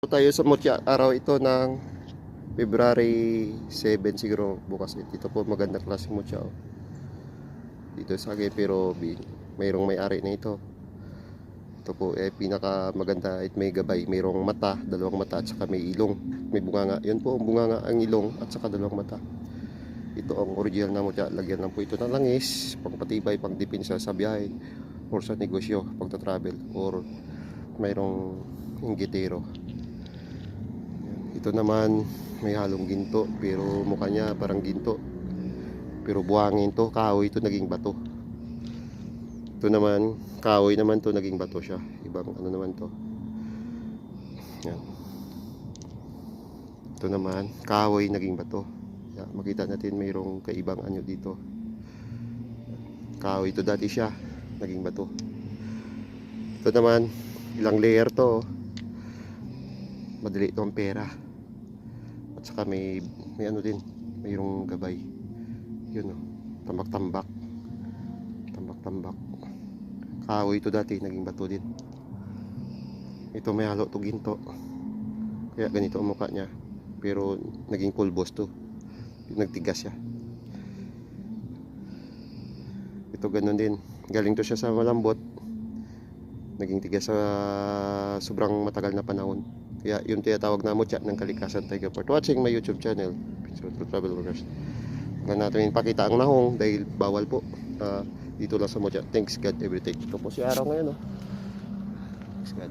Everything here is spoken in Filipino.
Tayo sa Mutya, araw ito ng February 7 siguro bukas. Dito po magandang klaseng mutya, oh. Dito sa pero mayroong may-ari na ito. Ito po pinaka maganda at may gabay, mayroong mata, dalawang mata at saka may ilong, may bunganga. Yun po ang bunganga, ang ilong at saka dalawang mata. Ito ang original na mutya. Lagyan lang po ito ng langis, pangpatibay, pangdipinsa sa biyahe or sa negosyo, pagta-travel or mayroong inggitero. Ito naman may halong ginto pero mukha niya parang ginto pero buhangin to, kahoy ito naging bato. Ito naman kahoy naman to, naging bato siya, ibang ano naman to. Yan. Ito naman kahoy naging bato. Yan, makita natin mayroong kaibang anyo dito. Kahoy ito dati siya, naging bato. Ito naman ilang layer to, madali itong pera. At saka may ano din, mayroong gabay. Yun, oh, tambak-tambak. Tambak-tambak. Kahoy ito dati, naging bato din. Ito may halo to ginto. Kaya ganito ang mukha niya. Pero naging pulbos to. Nagtigas siya. Ito ganun din. Galing to siya sa malambot. Naging tigas sa sobrang matagal na panahon. Kaya yung tinatawag na mutya ng kalikasan. Thank you for watching my YouTube channel, Travel Vloggers. Huwag natin pakita ang nahong dahil bawal po. Dito lang sa mutya. Thanks God everything. Ito po si araw ngayon, oh. Thanks God.